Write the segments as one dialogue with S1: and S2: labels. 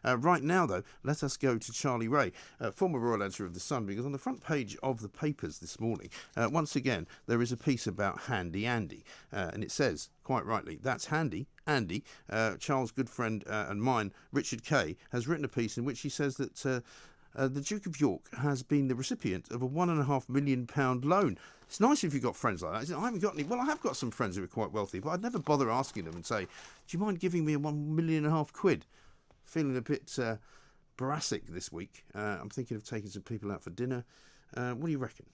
S1: Right now, though, let us go to Charlie Ray, former royal editor of The Sun, because on the front page of the papers this morning, once again, there is a piece about Handy Andy, and it says, quite rightly, that's handy. Andy, Charles' good friend and mine, Richard Kay, has written a piece in which he says that the Duke of York has been the recipient of a £1.5 million loan. It's nice if you've got friends like that. I haven't got any. Well, I have got some friends who are quite wealthy, but I'd never bother asking them and say, do you mind giving me £1.5 million? Feeling a bit boracic this week. I'm thinking of taking some people out for dinner. What do you reckon?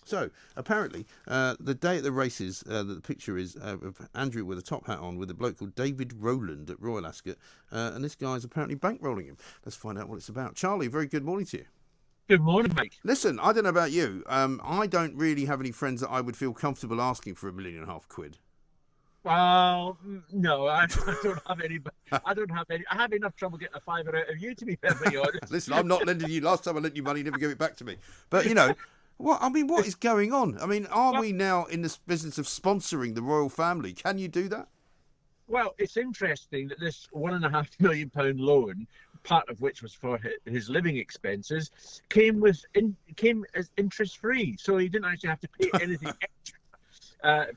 S1: So, apparently, the day at the races, the picture is of Andrew with a top hat on with a bloke called David Rowland at Royal Ascot, and this guy's apparently bankrolling him. Let's find out what it's about. Charlie, very good morning to you.
S2: Good morning, mate.
S1: Listen, I don't know about you. I don't really have any friends that I would feel comfortable asking for £1.5 million.
S2: Well, no, I don't have any. I don't have any. I have enough trouble getting a fiver out of you, to be perfectly honest.
S1: Listen, I'm not lending you. Last time I lent you money, you never gave it back to me. But, you know... What is going on? I mean, are we now in this business of sponsoring the royal family? Can you do that?
S2: Well, it's interesting that this £1.5 million loan, part of which was for his living expenses, came as interest free, so he didn't actually have to pay anything extra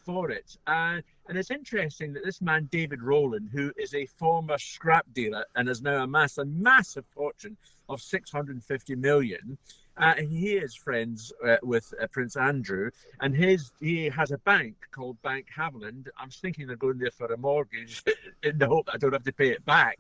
S2: for it. And it's interesting that this man, David Rowland, who is a former scrap dealer and has now amassed a massive fortune of $650 million. He is friends with Prince Andrew, and he has a bank called Banque Havilland. I'm thinking of going there for a mortgage in the hope I don't have to pay it back.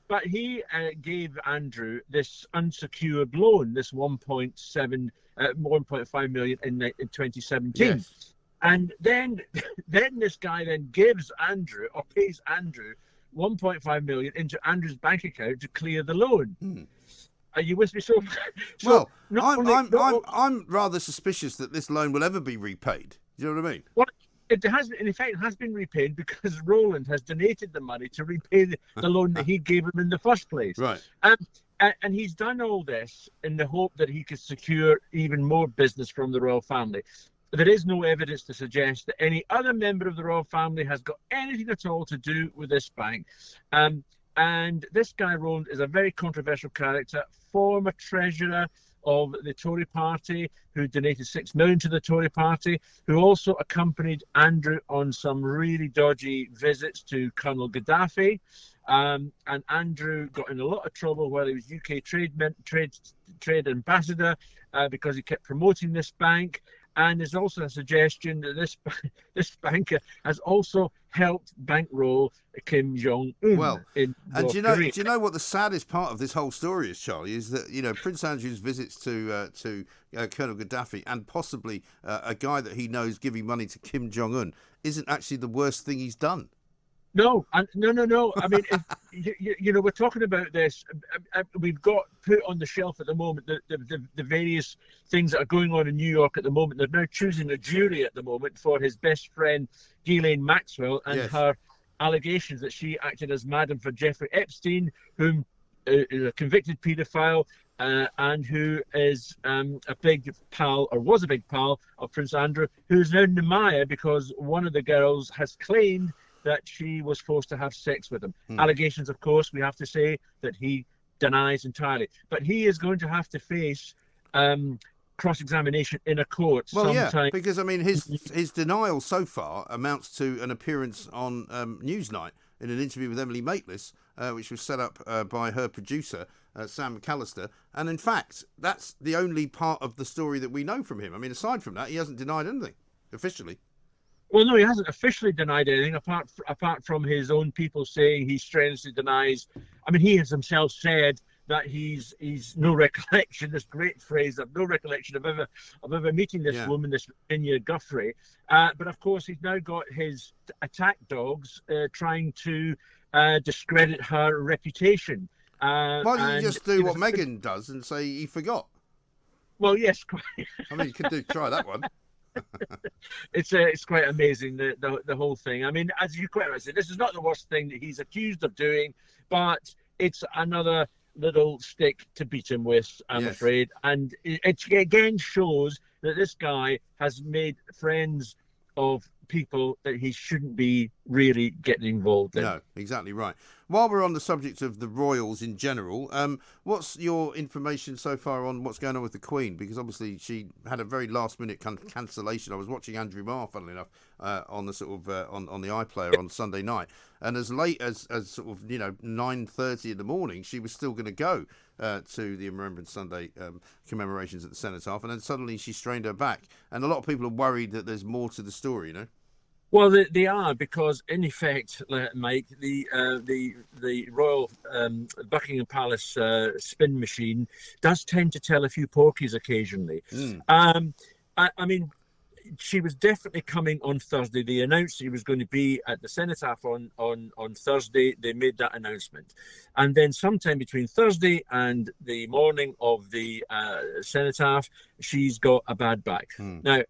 S2: But he gave Andrew this unsecured loan, this 1.5 million in 2017. Yes. And then this guy then gives Andrew, or pays Andrew, 1.5 million into Andrew's bank account to clear the loan. Are you with me?
S1: Well, I'm rather suspicious that this loan will ever be repaid. Do you know what I mean?
S2: Well, it has, in effect, has been repaid because Rowland has donated the money to repay the loan that he gave him in the first place.
S1: Right.
S2: And he's done all this in the hope that he could secure even more business from the royal family. There is no evidence to suggest that any other member of the royal family has got anything at all to do with this bank. And this guy, Rowland, is a very controversial character, former treasurer of the Tory party, who donated $6 million to the Tory party, who also accompanied Andrew on some really dodgy visits to Colonel Gaddafi. And Andrew got in a lot of trouble while he was UK trade ambassador because he kept promoting this bank. And there's also a suggestion that this banker has also helped bankroll Kim Jong-un.
S1: Well, and do you know what the saddest part of this whole story is, Charlie? Is that Prince Andrew's visits to Colonel Gaddafi and possibly a guy that he knows giving money to Kim Jong-un isn't actually the worst thing he's done.
S2: No. I mean, we're talking about this. We've got put on the shelf at the moment the various things that are going on in New York at the moment. They're now choosing a jury at the moment for his best friend, Ghislaine Maxwell, and her allegations that she acted as madam for Jeffrey Epstein, whom is a convicted paedophile, and who is a big pal, or was a big pal, of Prince Andrew, who's now in the mire because one of the girls has claimed that she was forced to have sex with him. Allegations, of course, we have to say that he denies entirely. But he is going to have to face cross-examination in a court sometime.
S1: Yeah, because, I mean, his denial so far amounts to an appearance on Newsnight in an interview with Emily Maitlis, which was set up by her producer, Sam McAllister. And, in fact, that's the only part of the story that we know from him. I mean, aside from that, he hasn't denied anything officially.
S2: Well, no, he hasn't officially denied anything, apart from his own people saying he strenuously denies. I mean, he has himself said that he's no recollection. This great phrase of no recollection of ever meeting this woman, this Virginia Guthrie. But of course, he's now got his attack dogs trying to discredit her reputation.
S1: Why don't you just do what Meghan does and say he forgot?
S2: Well, yes, quite.
S1: I mean, you could try that one.
S2: It's quite amazing, the whole thing. I mean, as you quite rightly said, this is not the worst thing that he's accused of doing, but it's another little stick to beat him with, I'm afraid. And it again shows that this guy has made friends of people that he shouldn't be really getting involved in.
S1: No, exactly right. While we're on the subject of the royals in general, what's your information so far on what's going on with the Queen? Because obviously she had a very last-minute cancellation. I was watching Andrew Marr, funnily enough, on the sort of on the iPlayer on Sunday night, and as late as sort of 9:30 in the morning, she was still going to go to the Remembrance Sunday commemorations at the Cenotaph, and then suddenly she strained her back, and a lot of people are worried that there's more to the story,
S2: Well, they are, because in effect, Mike, the Royal Buckingham Palace spin machine does tend to tell a few porkies occasionally. I mean, she was definitely coming on Thursday. They announced she was going to be at the Cenotaph on Thursday. They made that announcement. And then sometime between Thursday and the morning of the Cenotaph, she's got a bad back. Now,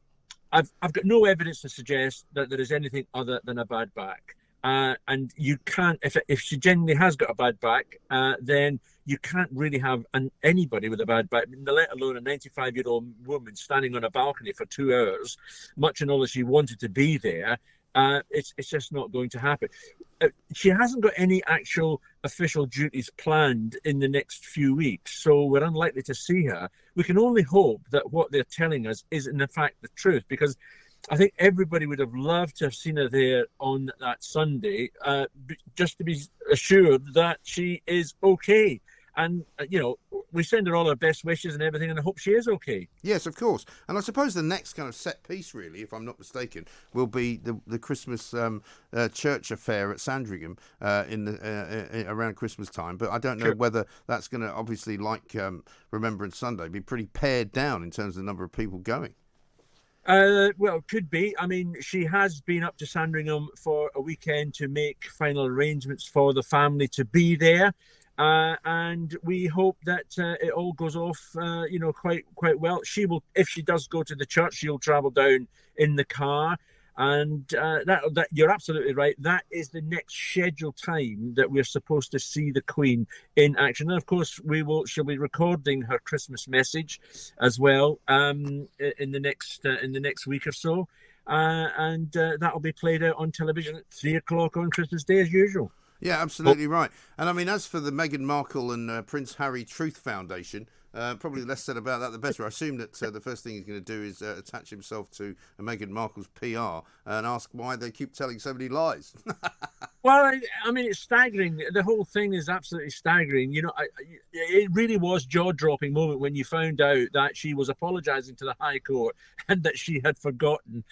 S2: I've got no evidence to suggest that there is anything other than a bad back. And you can't, if she genuinely has got a bad back, then you can't really have anybody with a bad back, let alone a 95-year-old woman standing on a balcony for 2 hours, much and all that she wanted to be there. It's just not going to happen. She hasn't got any actual official duties planned in the next few weeks, so we're unlikely to see her. We can only hope that what they're telling us is in fact the truth, because I think everybody would have loved to have seen her there on that Sunday, just to be assured that she is okay. And, we send her all our best wishes and everything, and I hope she is okay.
S1: Yes, of course. And I suppose the next kind of set piece, really, if I'm not mistaken, will be the Christmas church affair at Sandringham around Christmas time. But I don't know whether that's going to, obviously, like Remembrance Sunday, be pretty pared down in terms of the number of people going.
S2: Well, could be. I mean, she has been up to Sandringham for a weekend to make final arrangements for the family to be there. And we hope that it all goes off, quite well. She will, if she does go to the church, she'll travel down in the car. And that you're absolutely right. That is the next scheduled time that we're supposed to see the Queen in action. And of course, she'll be recording her Christmas message as well in the next week or so, and that'll be played out on television at 3:00 on Christmas Day as usual.
S1: Yeah, absolutely right. And I mean, as for the Meghan Markle and Prince Harry Truth Foundation, probably less said about that the better. I assume that the first thing he's going to do is attach himself to Meghan Markle's PR and ask why they keep telling so many lies.
S2: Well, I mean, it's staggering. The whole thing is absolutely staggering. It really was jaw-dropping moment when you found out that she was apologising to the High Court and that she had forgotten,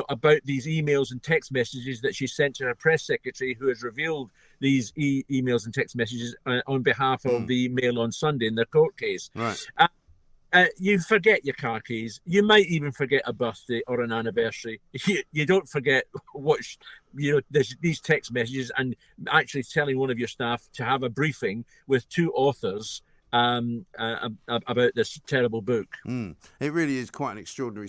S2: about these emails and text messages that she sent to her press secretary, who has revealed these emails and text messages on behalf of the Mail on Sunday in their court case.
S1: Right.
S2: You forget your car keys. You might even forget a birthday or an anniversary. You don't forget there's these text messages, and actually telling one of your staff to have a briefing with 2 authors about this terrible book.
S1: It really is quite an extraordinary